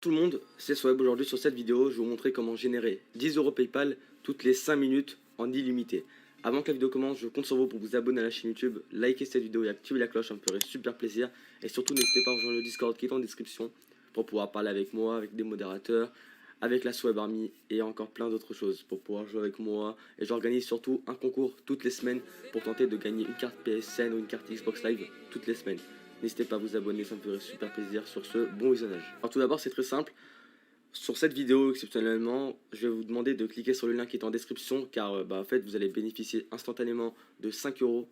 Tout le monde, c'est Swab. Aujourd'hui sur cette vidéo, je vais vous montrer comment générer 10 euros PayPal toutes les 5 minutes en illimité. Avant que la vidéo commence, je compte sur vous pour vous abonner à la chaîne YouTube, liker cette vidéo et activer la cloche, ça me ferait super plaisir. Et surtout, n'hésitez pas à rejoindre le Discord qui est en description pour pouvoir parler avec moi, avec des modérateurs, avec la Swab Army et encore plein d'autres choses pour pouvoir jouer avec moi. Et j'organise surtout un concours toutes les semaines pour tenter de gagner une carte PSN ou une carte Xbox Live toutes les semaines. N'hésitez pas à vous abonner, ça me ferait super plaisir. Sur ce, bon visionnage. Alors tout d'abord, c'est très simple. Sur cette vidéo, exceptionnellement, je vais vous demander de cliquer sur le lien qui est en description, car en fait, vous allez bénéficier instantanément de 5 euros,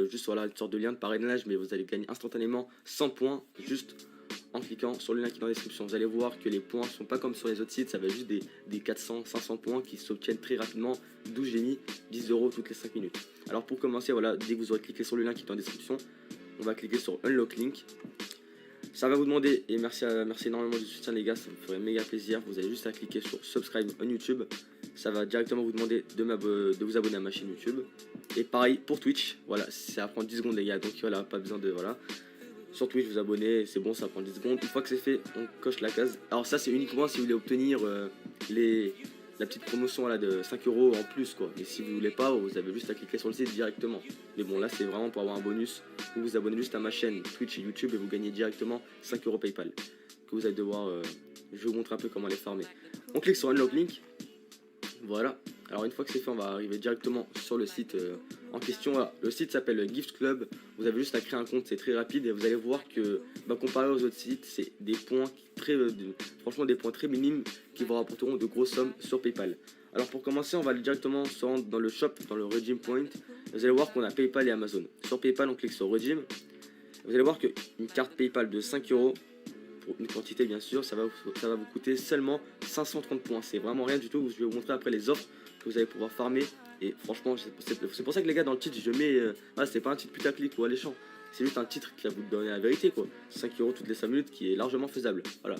juste voilà, une sorte de lien de parrainage, mais vous allez gagner instantanément 100 points, juste en cliquant sur le lien qui est en description. Vous allez voir que les points ne sont pas comme sur les autres sites, ça va juste des 400, 500 points qui s'obtiennent très rapidement, d'où j'ai mis 10 euros toutes les 5 minutes. Alors pour commencer, voilà, dès que vous aurez cliqué sur le lien qui est en description, on va cliquer sur Unlock Link. Ça va vous demander, et merci énormément du soutien les gars, ça me ferait méga plaisir. Vous avez juste à cliquer sur Subscribe on YouTube. Ça va directement vous demander de vous abonner à ma chaîne YouTube. Et pareil pour Twitch, voilà, ça prend 10 secondes les gars, donc voilà, pas besoin de, voilà. Sur Twitch, vous abonnez, c'est bon, ça prend 10 secondes. Une fois que c'est fait, on coche la case. Alors ça, c'est uniquement si vous voulez obtenir la petite promotion voilà, de 5 euros en plus quoi. Mais si vous voulez pas, vous avez juste à cliquer sur le site directement. Mais bon, là, c'est vraiment pour avoir un bonus. Vous vous abonnez juste à ma chaîne Twitch et YouTube et vous gagnez directement 5 euros PayPal. Que vous allez devoir... je vais vous montrer un peu comment les farmer. On clique sur Unlock Link. Voilà. Alors une fois que c'est fait, on va arriver directement sur le site en question. Voilà. Le site s'appelle Gift Club. Vous avez juste à créer un compte, c'est très rapide et vous allez voir que comparé aux autres sites, c'est des points franchement des points très minimes qui vous rapporteront de grosses sommes sur PayPal. Alors pour commencer, on va directement se rendre dans le shop, dans le Redeem Point. Vous allez voir qu'on a PayPal et Amazon. Sur PayPal, on clique sur Redeem. Vous allez voir qu'une carte PayPal de 5 euros pour une quantité bien sûr, ça va vous coûter seulement 530 points. C'est vraiment rien du tout. Je vais vous montrer après les offres que vous allez pouvoir farmer. Et franchement, c'est pour ça que les gars, dans le titre, je mets... c'est pas un titre putaclic ou alléchant. C'est juste un titre qui va vous donner la vérité quoi. 5 euros toutes les 5 minutes qui est largement faisable. Voilà.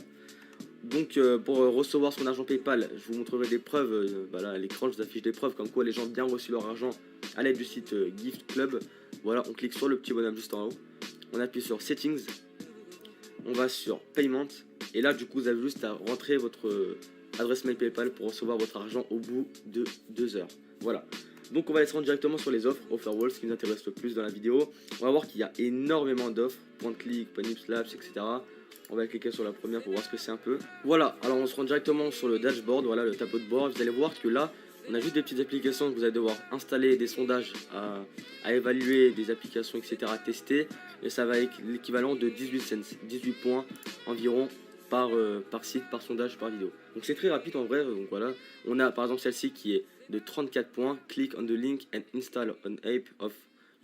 Donc pour recevoir son argent PayPal, je vous montrerai des preuves. Voilà, à l'écran, je vous affiche des preuves comme quoi les gens ont bien reçu leur argent à l'aide du site Gift Club. Voilà, on clique sur le petit bonhomme juste en haut. On appuie sur Settings. On va sur Payment. Et là, du coup, vous avez juste à rentrer votre adresse mail PayPal pour recevoir votre argent au bout de 2 heures. Voilà. Donc on va aller se rendre directement sur les offres, Offer Wall, ce qui nous intéresse le plus dans la vidéo. On va voir qu'il y a énormément d'offres, point de clic, point slaps, etc. On va cliquer sur la première pour voir ce que c'est un peu. Voilà, alors on se rend directement sur le dashboard, voilà le tableau de bord. Vous allez voir que là, on a juste des petites applications que vous allez devoir installer, des sondages à évaluer, des applications, etc. à tester. Et ça va être l'équivalent de 18 cents, 18 points environ par site, par sondage, par vidéo. Donc c'est très rapide en vrai. Donc voilà, on a par exemple celle-ci qui est de 34 points. Click on the link and install an app of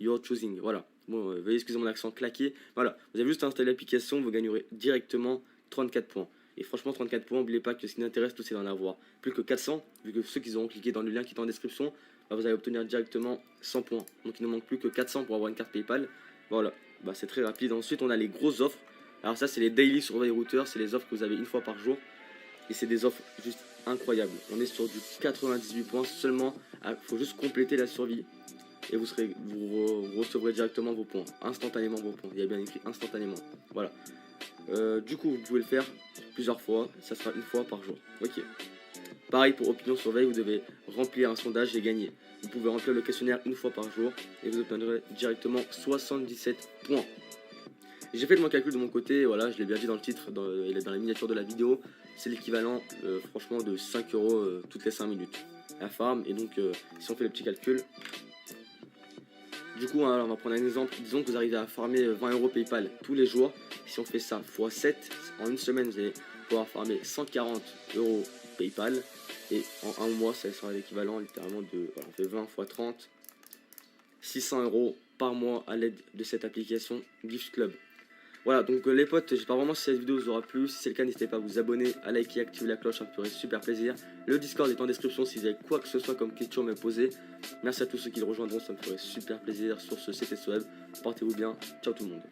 your choosing. Voilà. Bon, veuillez excuser mon accent claqué. Voilà, vous avez juste à installer l'application, vous gagnerez directement 34 points. Et franchement, 34 points, n'oubliez pas que ce qui nous intéresse, c'est d'en avoir plus que 400, vu que ceux qui auront cliqué dans le lien qui est en description, vous allez obtenir directement 100 points. Donc il ne manque plus que 400 pour avoir une carte PayPal. Voilà, c'est très rapide. Ensuite, on a les grosses offres. Alors ça, c'est les Daily Survey Routers, c'est les offres que vous avez une fois par jour. Et c'est des offres juste incroyables. On est sur du 98 points seulement. Il faut juste compléter la survie. Et vous recevrez directement vos points, instantanément vos points. Il y a bien écrit instantanément. Voilà. Du coup, vous pouvez le faire plusieurs fois. Ça sera une fois par jour. Ok. Pareil pour Opinion Survey, vous devez remplir un sondage et gagner. Vous pouvez remplir le questionnaire une fois par jour et vous obtiendrez directement 77 points. J'ai fait mon calcul de mon côté, voilà, je l'ai bien dit dans le titre, dans la miniature de la vidéo. C'est l'équivalent, franchement, de 5 euros toutes les 5 minutes. La farm, et donc, si on fait le petit calcul, du coup, on va prendre un exemple. Disons que vous arrivez à farmer 20 euros PayPal tous les jours. Si on fait ça x 7, en une semaine, vous allez pouvoir farmer 140 euros PayPal. Et en un mois, ça sera l'équivalent littéralement de... Voilà, on fait 20 x 30. 600 euros par mois à l'aide de cette application Gift Club. Voilà, donc les potes, j'espère vraiment que cette vidéo vous aura plu. Si c'est le cas, n'hésitez pas à vous abonner, à liker, activer la cloche, ça me ferait super plaisir. Le Discord est en description si vous avez quoi que ce soit comme question à me poser. Merci à tous ceux qui le rejoindront, ça me ferait super plaisir. Sur ce, c'était Swab. Portez-vous bien. Ciao tout le monde.